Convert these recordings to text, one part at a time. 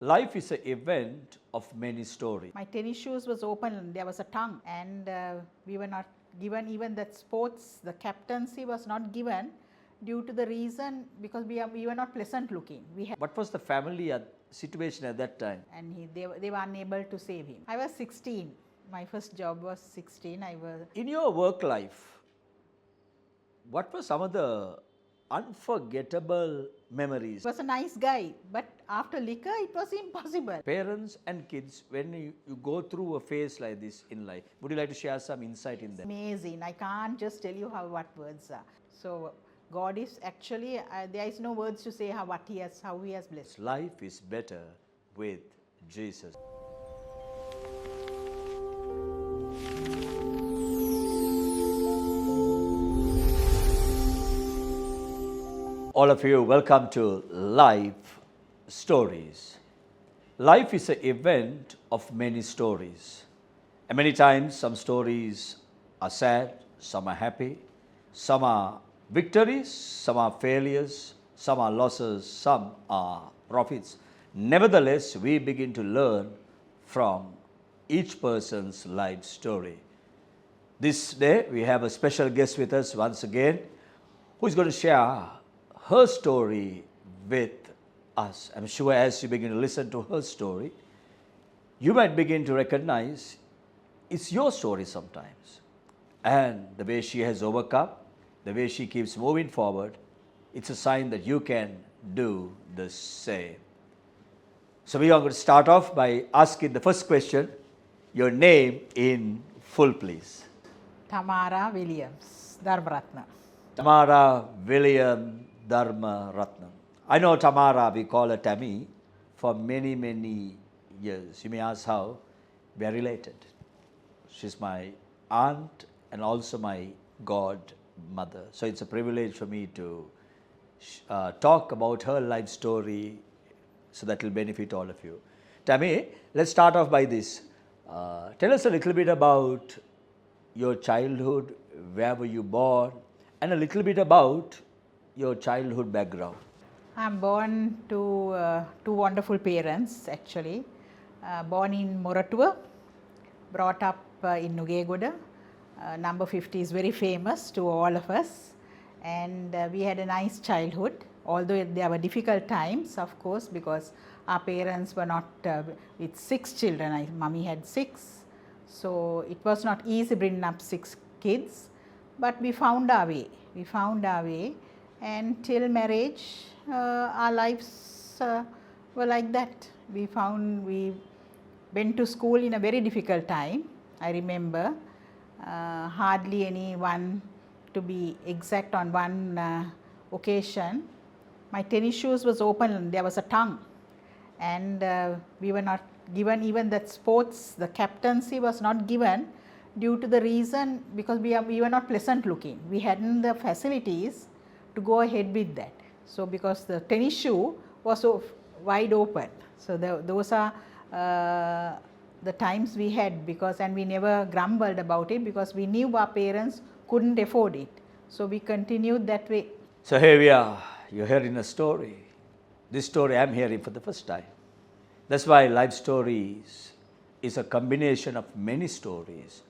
Life is an event of many stories. My tennis shoes was open and there was a tongue, and we were not given even that sports, the captaincy was not given due to the reason because we were not pleasant looking. We had, What was the family situation at that time? and they were unable to save him. I was 16. My first job was 16. In your work life, what were some of the unforgettable memories? Was a nice guy, but after liquor it was impossible. Parents and kids, when you go through a phase like this in life, would you like to share some insight in that? Amazing. I can't just tell you what words are. So God is actually, there is no words to say how he has blessed. Life is better with Jesus. All of you, welcome to Life Stories. Life is an event of many stories. And many times, some stories are sad, some are happy, some are victories, some are failures, some are losses, some are profits. Nevertheless, we begin to learn from each person's life story. This day, we have a special guest with us once again who is going to share her story with us. I'm sure as you begin to listen to her story, you might begin to recognize it's your story sometimes. And the way she has overcome, the way she keeps moving forward, it's a sign that you can do the same. So we are going to start off by asking the first question, your name in full, please. Tamara Williams, Dharmaratna. Tamara William Dharma Ratnam. I know Tamara, we call her Tammy, for many, many years. You may ask how? We are related. She's my aunt and also my godmother. So it's a privilege for me to talk about her life story so that will benefit all of you. Tammy, let's start off by this. Tell us a little bit about your childhood, where were you born, and a little bit about your childhood background. I'm born to two wonderful parents actually. Born in Moratuwa, brought up in Nugegoda. Number 50 is very famous to all of us, and we had a nice childhood, although there were difficult times, of course, because our parents were not with 6 children. Mummy had 6, so it was not easy bringing up 6 kids, but we found our way. And till marriage, our lives were like that. We went to school in a very difficult time. I remember hardly anyone, to be exact, on one occasion, my tennis shoes was open and there was a tongue, and we were not given even that sports, the captaincy was not given due to the reason because we were not pleasant looking. We hadn't the facilities to go ahead with that. So because the tennis shoe was so wide open, so those are the times we had, and we never grumbled about it because we knew our parents couldn't afford it. So we continued that way. So here we are, you're hearing a story. This story I'm hearing for the first time. That's why life stories is a combination of many stories.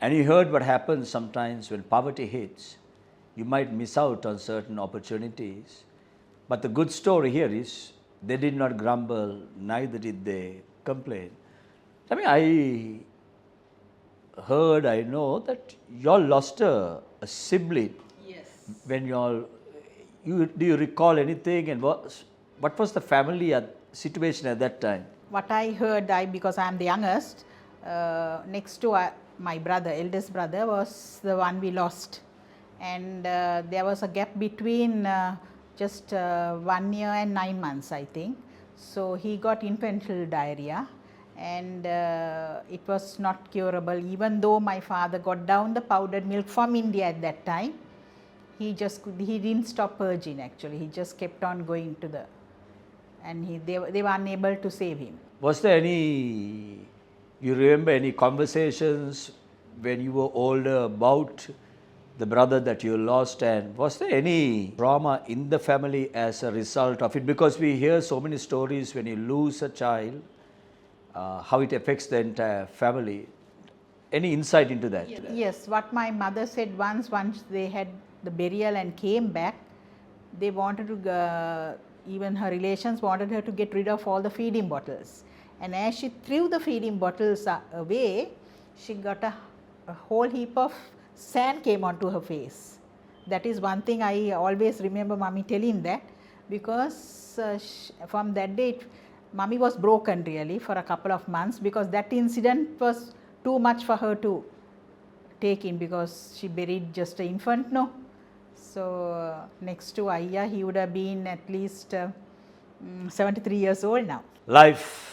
And you heard what happens sometimes when poverty hits. You might miss out on certain opportunities. But the good story here is they did not grumble, neither did they complain. I mean, I know that you all lost a sibling. Yes. When do you recall anything, and what was the family situation at that time? What I heard, because I am the youngest, next to my brother, eldest brother, was the one we lost. And there was a gap between just 1 year and 9 months, I think. So he got infantile diarrhea, and it was not curable. Even though my father got down the powdered milk from India at that time, he didn't stop purging actually. He just kept on going to they were unable to save him. Was there you remember any conversations when you were older about the brother that you lost, and was there any trauma in the family as a result of it? Because we hear so many stories when you lose a child, how it affects the entire family. Any insight into that? Yes, what my mother said once they had the burial and came back, they wanted to, even her relations wanted her to get rid of all the feeding bottles. And as she threw the feeding bottles away, she got a whole heap of sand came onto her face. That is one thing I always remember mommy telling that, because from that day, mommy was broken really for a couple of months, because that incident was too much for her to take in, because she buried just an infant, no. So next to Ayya, he would have been at least 73 years old now. Life.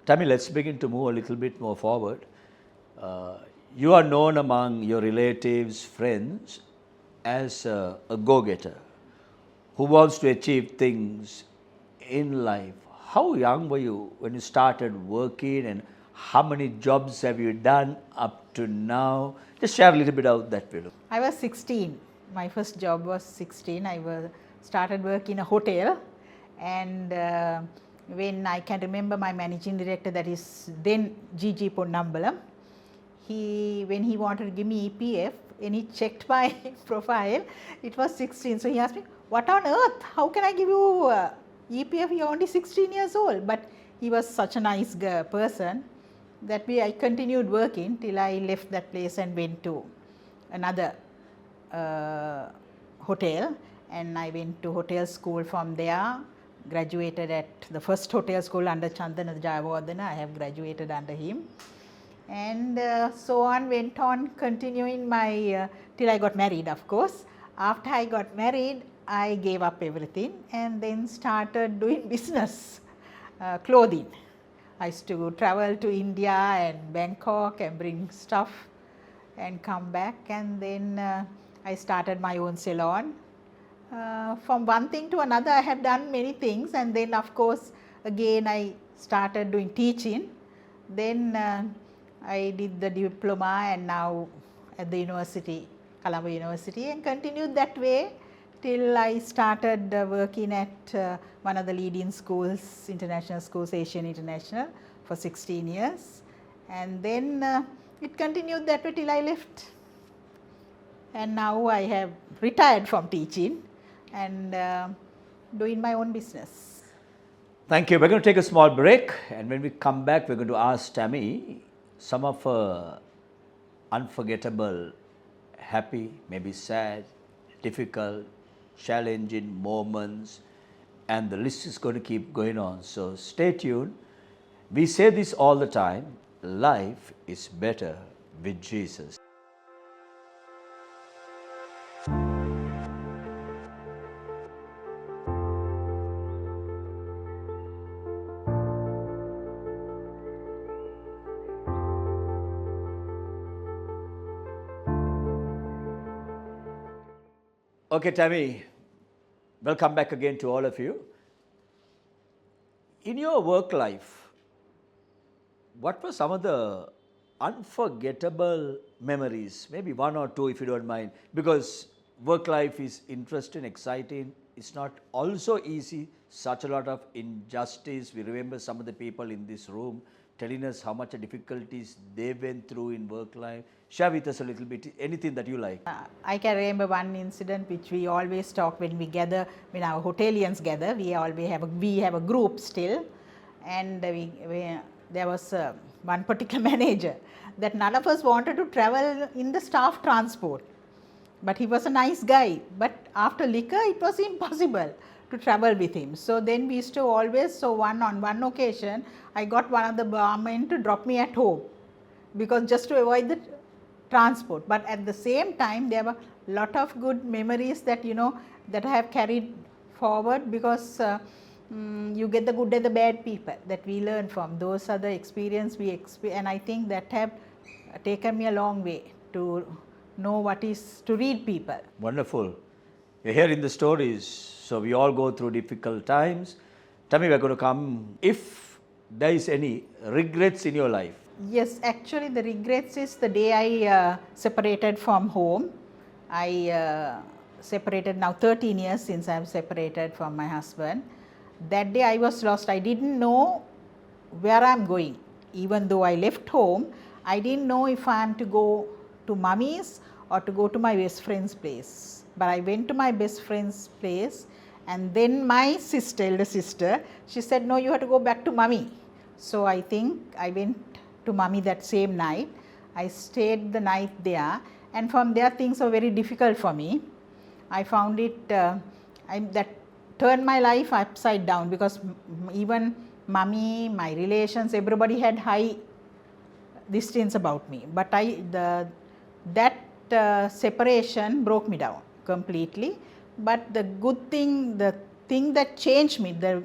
Tammy, let's begin to move a little bit more forward. You are known among your relatives, friends, as a go-getter who wants to achieve things in life. How young were you when you started working, and how many jobs have you done up to now? Just share a little bit of that video. I was 16. My first job was 16. I started work in a hotel, and when I can remember my managing director, that is then Gigi Ponnambalam, when he wanted to give me EPF, and he checked my profile, it was 16. So he asked me, what on earth, how can I give you EPF, you're only 16 years old? But he was such a nice person that I continued working till I left that place and went to another hotel, and I went to hotel school from there, graduated at the first hotel school under Chandana Jayawardena. I have graduated under him, and so on, went on continuing my till I got married, of course. After I got married, I gave up everything and then started doing business, clothing. I used to travel to India and Bangkok and bring stuff and come back, and then I started my own salon. From one thing to another, I have done many things, and then of course again I started doing teaching. Then I did the diploma, and now at the university, Colombo University, and continued that way till I started working at one of the leading schools, international schools, Asian International, for 16 years. And then it continued that way till I left. And now I have retired from teaching and doing my own business. Thank you. We're going to take a small break, and when we come back, we're going to ask Tammy some of her unforgettable, happy, maybe sad, difficult, challenging moments, and the list is going to keep going on. So stay tuned. We say this all the time, life is better with Jesus. Okay, Tammy, welcome back again to all of you. In your work life, what were some of the unforgettable memories? Maybe one or two if you don't mind, because work life is interesting, exciting. It's not also easy, such a lot of injustice. We remember some of the people in this room telling us how much difficulties they went through in work life. Share with us a little bit, anything that you like. I can remember one incident which we always talk when we gather, when our hotelians gather, we have a group still, and there was one particular manager that none of us wanted to travel in the staff transport. But he was a nice guy, but after liquor it was impossible to travel with him. So then we used to always, on one occasion, I got one of the barmen to drop me at home, because just to avoid the transport. But at the same time, there were a lot of good memories that that I have carried forward, because you get the good and the bad people that we learn from. Those are the experience and I think that have taken me a long way to know what is to read people. Wonderful. You're hearing the stories. So we all go through difficult times. Tell me, we're going to come, if there is any regrets in your life. Yes, actually the regrets is the day I separated from home. I separated now 13 years since I am separated from my husband. That day I was lost. I didn't know where I am going. Even though I left home, I didn't know if I am to go to mummy's or to go to my best friend's place. But I went to my best friend's place, and then my sister, elder sister, she said, no, you have to go back to mummy. So I think I went to mummy that same night. I stayed the night there, and from there things were very difficult for me. I found it, that turned my life upside down, because even mummy, my relations, everybody had high distance about me. But that separation broke me down completely. But the good thing, the thing that changed me, the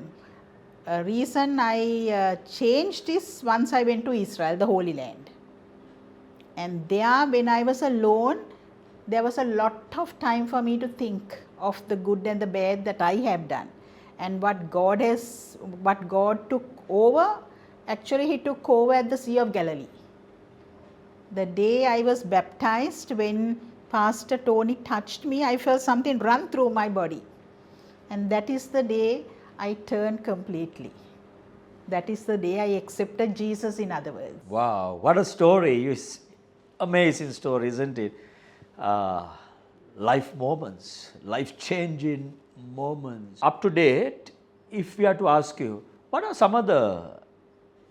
reason I changed is once I went to Israel, the Holy Land. And there, when I was alone, there was a lot of time for me to think of the good and the bad that I have done, and what God took over. Actually, He took over at the Sea of Galilee. The day I was baptized, when Pastor Tony touched me, I felt something run through my body, and that is the day I turned completely. That is the day I accepted Jesus, in other words. Wow, what a story. Amazing story, isn't it? Life moments, life-changing moments. Up to date, if we are to ask you, what are some of the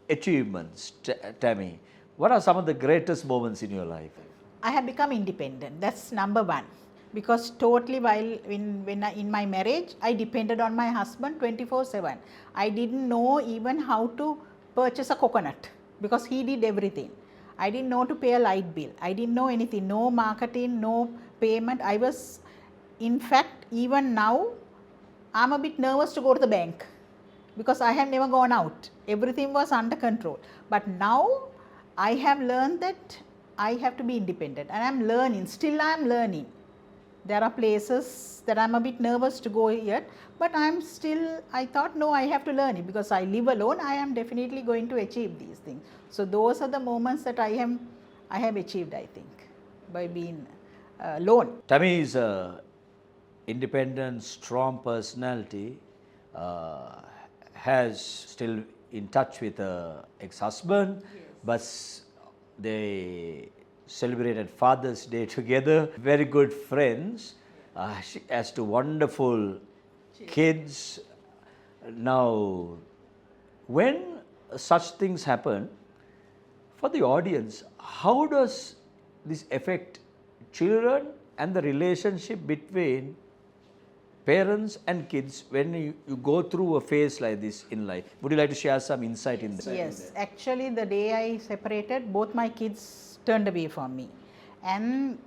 achievements, Tammy? What are some of the greatest moments in your life? I have become independent. That's number one. Because totally in my marriage, I depended on my husband 24/7. I didn't know even how to purchase a coconut, because he did everything. I didn't know to pay a light bill. I didn't know anything. No marketing, no payment. In fact, even now, I'm a bit nervous to go to the bank, because I have never gone out. Everything was under control. But now, I have learned that I have to be independent, and I'm learning. Still, I'm learning. There are places that I'm a bit nervous to go yet, but I thought, no, I have to learn it, because I live alone. I am definitely going to achieve these things. So those are the moments that I have achieved, I think, by being alone. Tammy is an independent, strong personality, has still in touch with her ex-husband, but they celebrated Father's Day together. Very good friends. She has two wonderful kids. Now, when such things happen, for the audience, how does this affect children and the relationship between parents and kids when you go through a phase like this in life? Would you like to share some insight in that? Yes, actually the day I separated, both my kids turned away from me, and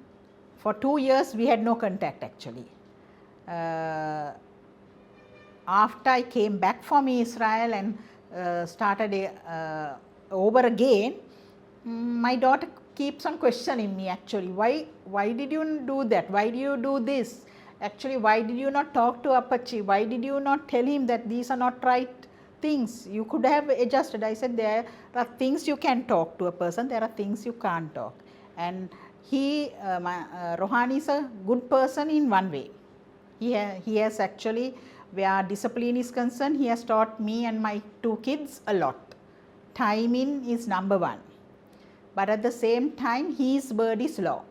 for 2 years we had no contact actually. After I came back from Israel and started over again, my daughter keeps on questioning me actually, why did you do that, why do you do this, actually why did you not talk to Apache, why did you not tell him that these are not right things, you could have adjusted. I said, there are things you can talk to a person, there are things you can't talk. And Rohan is a good person in one way. He has actually, where discipline is concerned, he has taught me and my 2 kids a lot. Timing is number one. But at the same time, his word is law.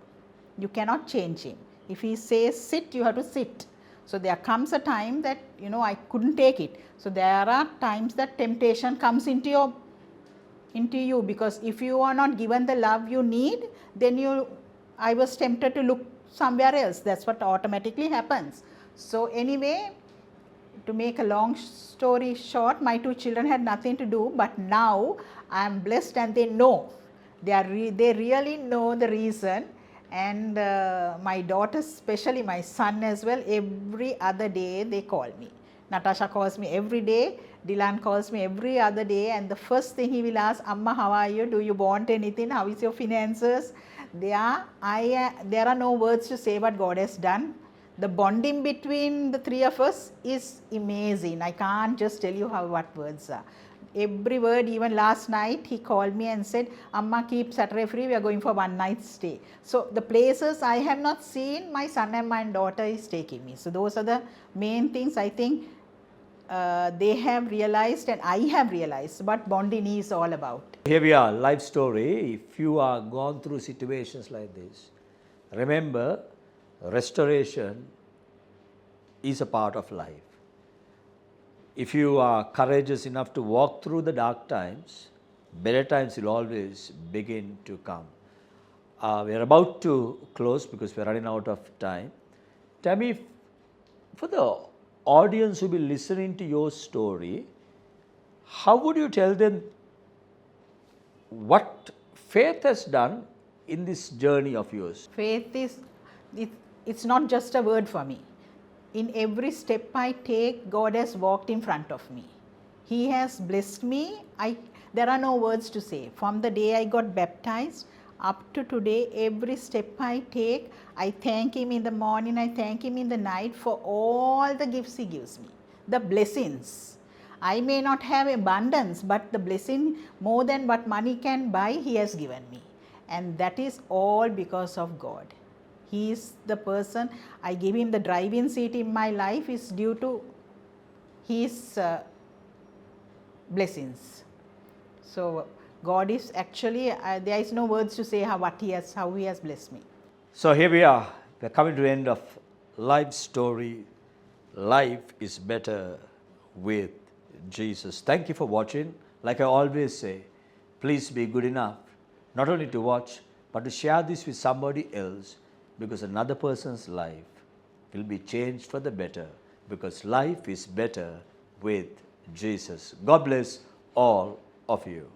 You cannot change him. If he says sit, you have to sit. So there comes a time that, I couldn't take it. So there are times that temptation comes into you, because if you are not given the love you need, then I was tempted to look somewhere else. That's what automatically happens. So anyway, to make a long story short, my 2 children had nothing to do, but now I am blessed and they know. They really know the reason. And my daughters, especially my son as well, every other day they call me. Natasha calls me every day, Dylan calls me every other day, and the first thing he will ask, Amma, how are you? Do you want anything? How is your finances? There are no words to say what God has done. The bonding between the 3 of us is amazing. I can't just tell you what words are. Every word, even last night, he called me and said, Amma, keep Saturday free, we are going for one night stay. So the places I have not seen, my son and my daughter is taking me. So those are the main things I think they have realized and I have realized what bonding is all about. Here we are, life story. If you are gone through situations like this, remember, restoration is a part of life. If you are courageous enough to walk through the dark times, better times will always begin to come. We are about to close because we are running out of time. Tell me, for the audience who will be listening to your story, how would you tell them what faith has done in this journey of yours? Faith is, it's not just a word for me. In every step I take, God has walked in front of me. He has blessed me. There are no words to say. From the day I got baptized up to today, every step I take, I thank Him in the morning, I thank Him in the night for all the gifts He gives me, the blessings. I may not have abundance, but the blessing more than what money can buy, He has given me. And that is all because of God. He is the person, I give Him the driving seat in my life is due to His blessings. So God is actually, there is no words to say how He has blessed me. So here we are coming to the end of life story. Life is better with Jesus. Thank you for watching. Like I always say, please be good enough not only to watch but to share this with somebody else, because another person's life will be changed for the better, because life is better with Jesus. God bless all of you.